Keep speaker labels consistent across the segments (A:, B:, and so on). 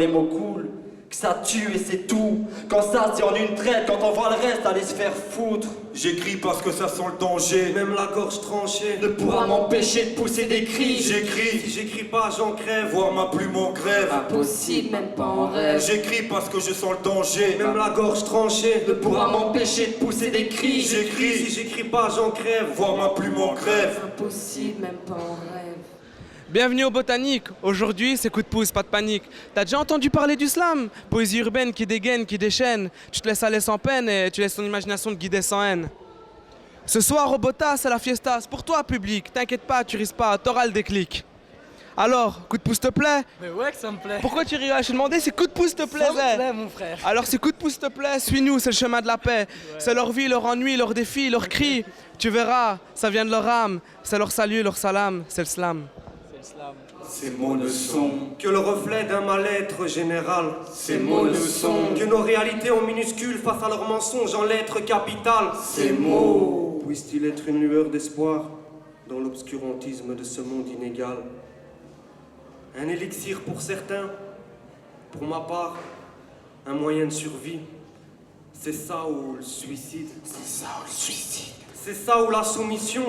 A: les mots coulent, que ça tue et c'est tout. Quand ça c'est en une traite, quand on voit le reste aller se faire foutre.
B: J'écris parce que ça sent le danger.
C: Même la gorge tranchée
A: Ne pourra m'empêcher de pousser des cris.
B: J'écris,
C: si j'écris pas, j'en crève.
B: voir ma plume en grève.
A: Impossible, même pas en rêve.
B: J'écris parce que je sens le danger.
C: Même la gorge tranchée
A: Ne pourra m'empêcher de pousser des cris.
B: J'écris,
C: si j'écris pas, j'en crève.
B: voir ma plume en grève.
A: Impossible, même pas en rêve.
D: Bienvenue au Botanique. Aujourd'hui, c'est coup de pouce, pas de panique. T'as déjà entendu parler du slam? Poésie urbaine qui dégaine, qui déchaîne. Tu te laisses aller sans peine et tu laisses ton imagination te guider sans haine. Ce soir au Bota, c'est la fiesta. C'est pour toi, public. T'inquiète pas, tu risques pas, t'auras le déclic. Alors, coup de pouce te plaît?
E: Mais ouais que ça me plaît.
D: Pourquoi tu rigoles? Je te demandais si coup de pouce te
E: Ça
D: plaisait.
E: me plaît mon frère.
D: Alors si coup de pouce te plaît, suis-nous, c'est le chemin de la paix. C'est leur vie, leur ennui, leurs défis, leurs cris. Tu verras, ça vient de leur âme. C'est leur salut, leur salam, c'est le slam.
E: C'est le slam.
B: Ces mots ne sont
C: Que le reflet d'un mal-être général.
A: Ces mots ne sont
C: Que nos réalités en minuscules face à leurs mensonges en lettres capitales.
A: ces mots.
C: Puisse-t-il être une lueur d'espoir dans l'obscurantisme de ce monde inégal. Un élixir pour certains, pour ma part, un moyen de survie. C'est ça ou le suicide.
A: C'est ça ou le suicide.
C: C'est ça ou la soumission,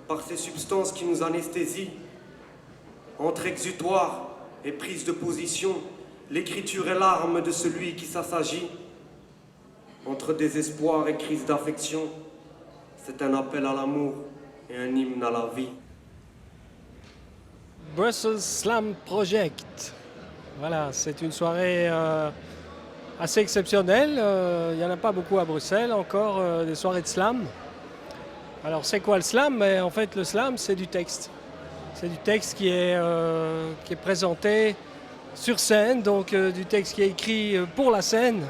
C: par ces substances qui nous anesthésient. Entre exutoire et prise de position, l'écriture est l'arme de celui qui s'assagit. Entre désespoir et crise d'affection, c'est un appel à l'amour et un hymne à la vie.
E: Brussels Slam Project. Voilà, c'est une soirée assez exceptionnelle. Il n'y en a pas beaucoup à Bruxelles encore, des soirées de slam. Alors c'est quoi le slam? Mais en fait le slam c'est du texte. C'est du texte qui est présenté sur scène, donc du texte qui est écrit pour la scène.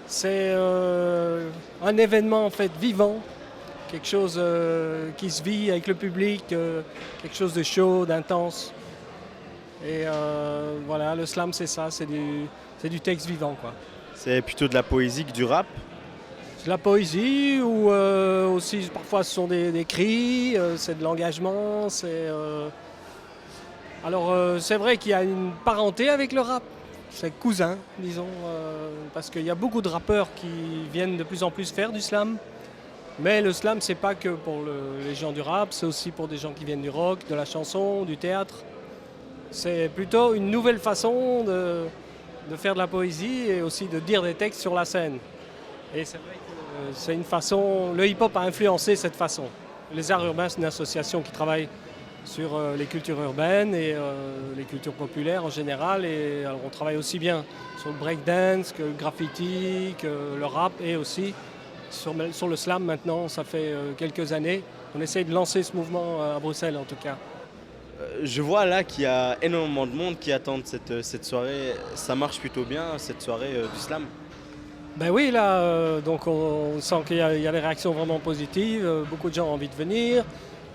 E: C'est un événement en fait vivant, quelque chose qui se vit avec le public, quelque chose de chaud, d'intense. Et voilà, le slam c'est ça, c'est du texte vivant quoi.
F: C'est plutôt de la poésie que du rap.
E: C'est de la poésie ou aussi parfois ce sont des cris, c'est de l'engagement. Alors c'est vrai qu'il y a une parenté avec le rap, c'est cousin disons, parce qu'il y a beaucoup de rappeurs qui viennent de plus en plus faire du slam. Mais le slam c'est pas que pour les gens du rap, c'est aussi pour des gens qui viennent du rock, de la chanson, du théâtre. C'est plutôt une nouvelle façon de faire de la poésie et aussi de dire des textes sur la scène. Et c'est vrai que c'est une façon, le hip-hop a influencé cette façon. Les Arts Urbains, c'est une association qui travaille sur les cultures urbaines et les cultures populaires en général. Et alors, on travaille aussi bien sur le breakdance que le graffiti, que le rap et aussi sur le slam maintenant. Ça fait quelques années. On essaye de lancer ce mouvement à Bruxelles en tout cas.
F: Je vois là qu'il y a énormément de monde qui attendent cette soirée. Ça marche plutôt bien, cette soirée du slam.
E: Ben oui, là, donc on sent qu'il y a des réactions vraiment positives. Beaucoup de gens ont envie de venir.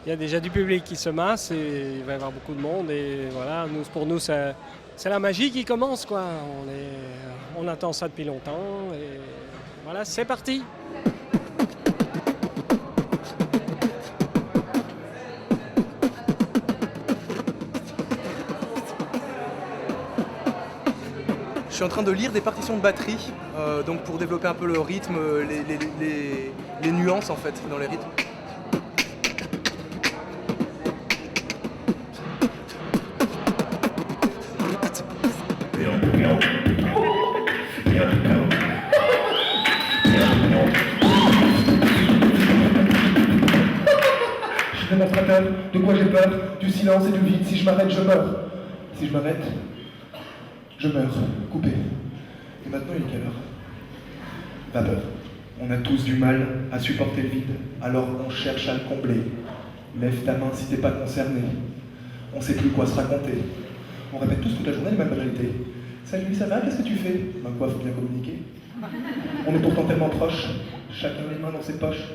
E: Il y a déjà du public qui se masse et il va y avoir beaucoup de monde. Et voilà, pour nous, c'est la magie qui commence, quoi. On attend ça depuis longtemps. Et voilà, c'est parti.
G: Je suis en train de lire des partitions de batterie, donc pour développer un peu le rythme, les nuances en fait dans les rythmes.
H: Je suis démonstrateur. De quoi j'ai peur? Du silence et du vide. Si je m'arrête, je meurs. Si je m'arrête, je meurs. Coupé. Et maintenant, il est quelle heure? Vapeur. On a tous du mal à supporter le vide, alors on cherche à le combler. Lève ta main si t'es pas concerné. On sait plus quoi se raconter. On répète tous toute la journée les mêmes banalités. Salut, ça va? Qu'est-ce que tu fais? Ben quoi, faut bien communiquer. On est pourtant tellement proches, chacun les mains dans ses poches.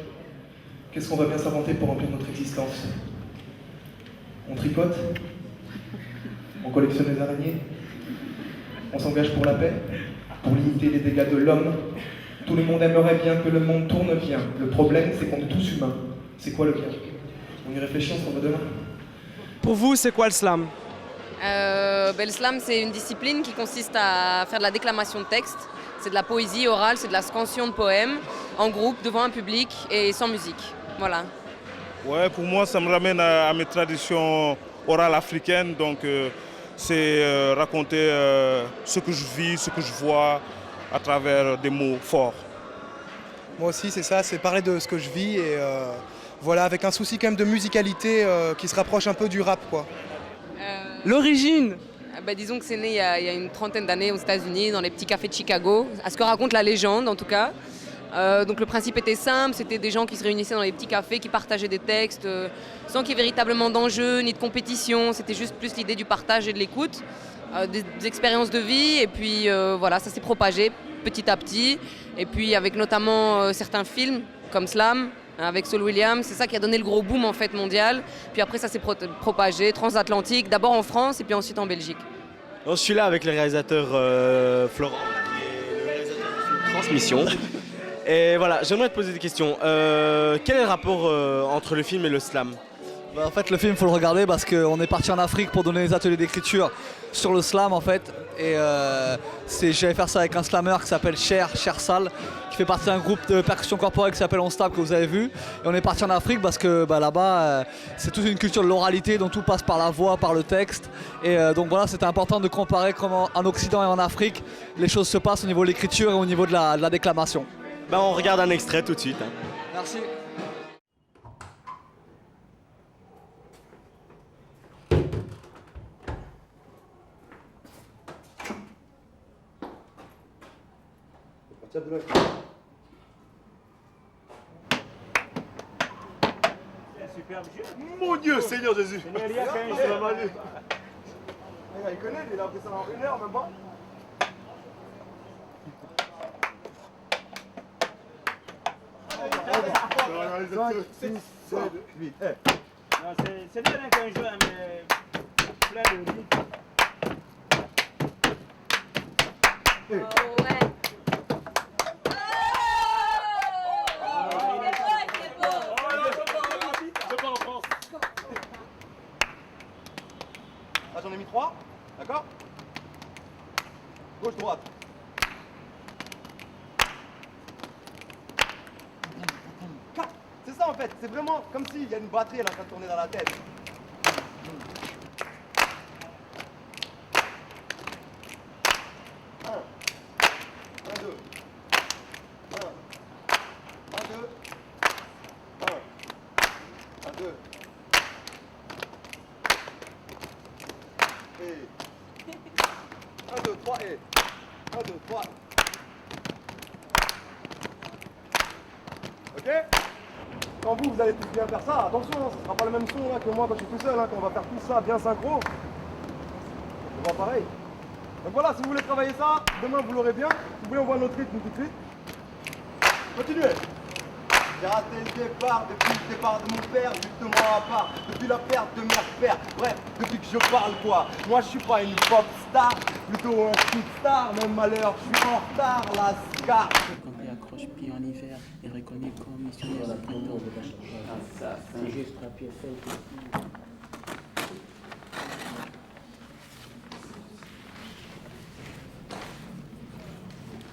H: Qu'est-ce qu'on va bien s'inventer pour remplir notre existence? On tricote? On collectionne les araignées? On s'engage pour la paix? Pour limiter les dégâts de l'homme? Tout le monde aimerait bien que le monde tourne bien. Le problème, c'est qu'on est tous humains. C'est quoi le bien? On y réfléchit, on s'en va demain.
D: Pour vous, c'est quoi le slam?
I: Le slam, c'est une discipline qui consiste à faire de la déclamation de texte. C'est de la poésie orale, c'est de la scansion de poèmes en groupe, devant un public et sans musique. Voilà.
J: Ouais, pour moi, ça me ramène à mes traditions orales africaines. Donc, c'est raconter ce que je vis, ce que je vois à travers des mots forts.
G: Moi aussi, c'est ça, c'est parler de ce que je vis et voilà, avec un souci quand même de musicalité qui se rapproche un peu du rap, quoi.
D: L'origine.
I: Disons que c'est né il y a une trentaine d'années aux États-Unis, dans les petits cafés de Chicago, à ce que raconte la légende en tout cas. Donc le principe était simple, c'était des gens qui se réunissaient dans les petits cafés, qui partageaient des textes, sans qu'il y ait véritablement d'enjeu ni de compétition. C'était juste plus l'idée du partage et de l'écoute, des expériences de vie. Et puis voilà, ça s'est propagé petit à petit. Et puis avec notamment certains films comme Slam, avec Saul Williams, c'est ça qui a donné le gros boom en fait mondial. Puis après ça s'est propagé, transatlantique, d'abord en France et puis ensuite en Belgique.
F: Je suis là avec le réalisateur Florent, qui est le réalisateur de Transmission. Et voilà, j'aimerais te poser des questions. Quel est le rapport entre le film et le slam ?
K: En fait, le film, il faut le regarder parce qu'on est parti en Afrique pour donner des ateliers d'écriture sur le slam en fait. Et j'allais faire ça avec un slammer qui s'appelle Cher Sal, qui fait partie d'un groupe de percussion corporelle qui s'appelle On Stab que vous avez vu. Et on est parti en Afrique parce que là-bas, c'est toute une culture de l'oralité dont tout passe par la voix, par le texte. Et donc voilà, c'était important de comparer comment en Occident et en Afrique, les choses se passent au niveau de l'écriture et au niveau de la déclamation.
F: On regarde un extrait tout de suite.
K: Merci.
B: Mon Dieu, Seigneur Jésus.
H: Il connaît, il a pris ça en 1 heure, même pas.
L: C'est bien qu'un jeu, mais plein de vie.
H: Là j'en ai mis 3, d'accord? Gauche, droite. C'est ça en fait, c'est vraiment comme s'il y a une batterie, elle est en train de tourner dans la tête. 1, 2, 1, 2, 1, 2. Et 1, 2, 3 et 1, 2, 3. Ok? Quand vous allez tous bien faire ça, attention, hein, ce sera pas le même son là, que moi quand je suis tout seul, hein, quand on va faire tout ça bien synchro. On va pareil. Donc voilà, si vous voulez travailler ça, demain vous l'aurez bien. Si vous voulez, on voit notre rythme tout de suite. Continuez. J'ai raté le départ depuis le départ de mon père, justement à part, depuis la perte de mère-père, bref, depuis que je parle quoi. Moi je suis pas une pop star, plutôt un street star, mon malheur, je suis en retard, la scar.
M: Compris accroche pied en hiver et reconnu comme missionnaire de printemps. C'est juste papier fait.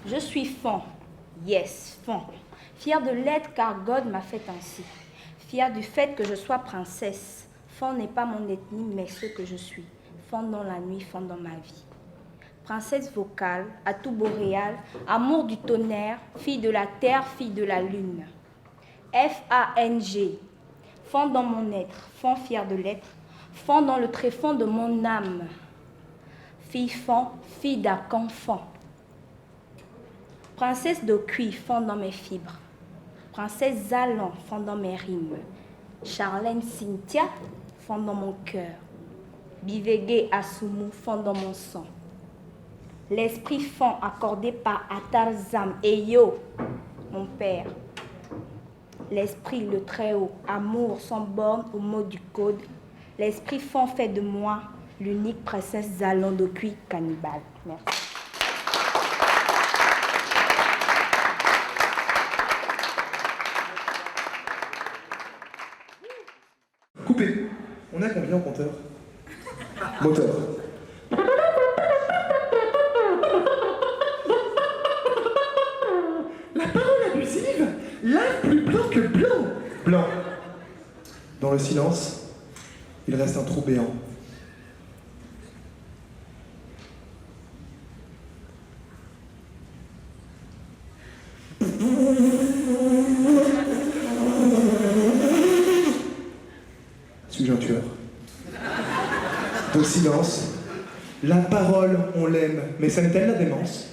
N: Je suis fond, yes, fond. Fière de l'être car God m'a fait ainsi. Fière du fait que je sois princesse. Fond n'est pas mon ethnie mais ce que je suis. Fond dans la nuit, fond dans ma vie. Princesse vocale, atout boréal, amour du tonnerre, fille de la terre, fille de la lune. F-A-N-G, fond dans mon être, fond fière de l'être, fond dans le tréfonds de mon âme. Fille fond, fille d'Acan fond. Princesse de cuir fond dans mes fibres. Princesse Zalan fond dans mes rimes. Charlène Cynthia fond dans mon cœur. Bivege Asumu fond dans mon sang. L'esprit fond accordé par Atarzam et Yo, mon père. L'esprit le très haut, amour sans borne au mot du code. L'esprit fond fait de moi l'unique princesse Zalan de cuir cannibale. Merci.
H: Coupé. On a combien en compteur? Moteur. La parole abusive, l'âme plus blanc que blanc. Blanc. Dans le silence, il reste un trou béant. Suis-je un tueur? Dans le silence, la parole, on l'aime, mais ça n'est-elle la démence?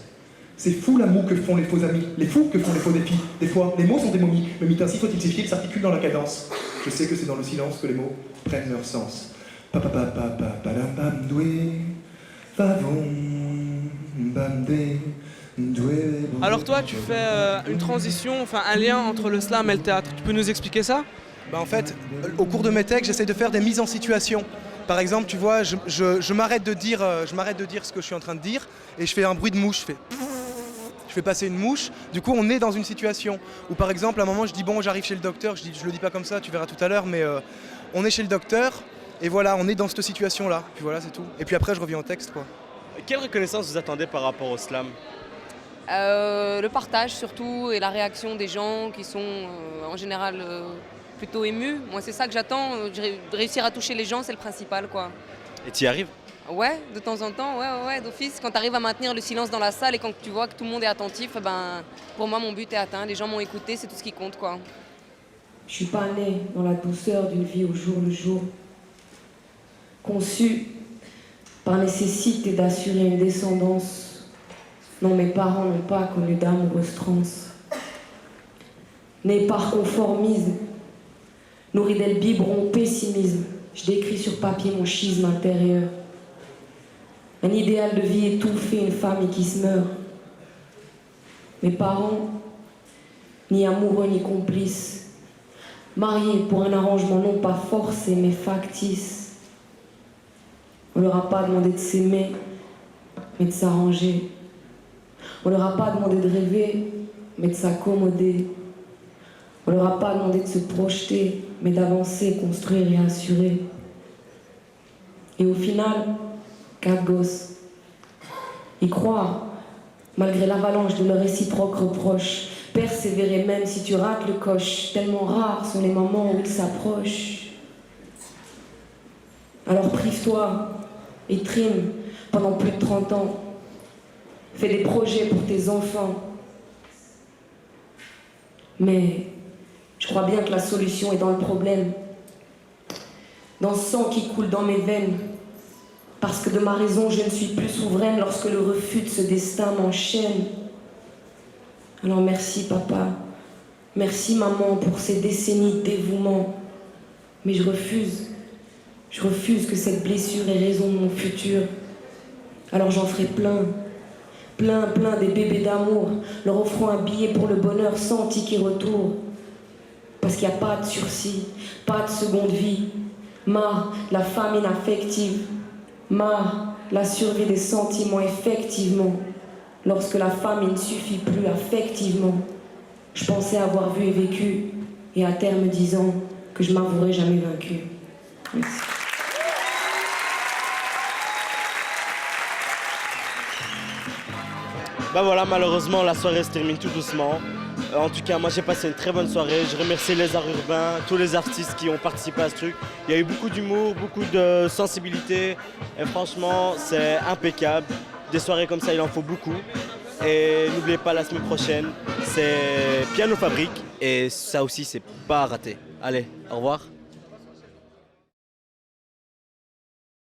H: C'est fou l'amour que font les faux amis, les fous que font les faux défis. Des fois, les mots sont des momies, le mythe ainsi faut-il s'y s'articule dans la cadence. Je sais que c'est dans le silence que les mots prennent leur sens.
D: Alors toi, tu fais une transition, enfin un lien entre le slam et le théâtre. Tu peux nous expliquer ça?
G: En fait, au cours de mes textes, j'essaie de faire des mises en situation. Par exemple, tu vois, je m'arrête de dire ce que je suis en train de dire et je fais un bruit de mouche. Je fais passer une mouche. Du coup, on est dans une situation où, par exemple, à un moment, je dis bon, j'arrive chez le docteur. Je le dis pas comme ça, tu verras tout à l'heure, mais on est chez le docteur et voilà, on est dans cette situation-là. Puis voilà, c'est tout. Et puis après, je reviens au texte, quoi.
F: Quelle reconnaissance vous attendez par rapport au slam?
I: Le partage surtout et la réaction des gens qui sont en général plutôt émus. Moi, c'est ça que j'attends. De réussir à toucher les gens, c'est le principal, quoi.
F: Et tu y arrives?
I: Ouais, de temps en temps, ouais, d'office. Quand tu arrives à maintenir le silence dans la salle et quand tu vois que tout le monde est attentif, pour moi, mon but est atteint. Les gens m'ont écouté, c'est tout ce qui compte, quoi.
O: Je suis pas née dans la douceur d'une vie au jour le jour, conçue par nécessité d'assurer une descendance dont mes parents n'ont pas connu d'amoureuse transe. Née par conformisme, nourrie d'elle biberon pessimisme, je décris sur papier mon schisme intérieur. Un idéal de vie étouffé, une famille qui se meurt. Mes parents, ni amoureux ni complices, mariés pour un arrangement non pas forcé mais factice. On leur a pas demandé de s'aimer, mais de s'arranger. On leur a pas demandé de rêver, mais de s'accommoder. On leur a pas demandé de se projeter, mais d'avancer, construire et assurer. Et au final, 4 gosses. Y croire, malgré l'avalanche de leurs réciproques reproches. Persévérer même si tu rates le coche. Tellement rares sont les moments où ils s'approchent. Alors prive-toi et trime pendant plus de 30 ans. Fais des projets pour tes enfants. Mais je crois bien que la solution est dans le problème. Dans le sang qui coule dans mes veines. Parce que de ma raison, je ne suis plus souveraine lorsque le refus de ce destin m'enchaîne. Alors merci papa, merci maman pour ces décennies de dévouement. Mais je refuse que cette blessure ait raison de mon futur. Alors j'en ferai plein des bébés d'amour, leur offrant un billet pour le bonheur sans ticket retour. Parce qu'il n'y a pas de sursis, pas de seconde vie. Marre la famine affective, marre la survie des sentiments effectivement. Lorsque la famine ne suffit plus affectivement, je pensais avoir vu et vécu, et à terme disant que je m'avouerai jamais vaincu. Merci.
F: Bah voilà, malheureusement la soirée se termine tout doucement. En tout cas, moi j'ai passé une très bonne soirée. Je remercie les arts urbains, tous les artistes qui ont participé à ce truc. Il y a eu beaucoup d'humour, beaucoup de sensibilité. Et franchement, c'est impeccable. Des soirées comme ça, il en faut beaucoup. Et n'oubliez pas, la semaine prochaine, c'est Piano Fabrique. Et ça aussi, c'est pas à rater. Allez, au revoir.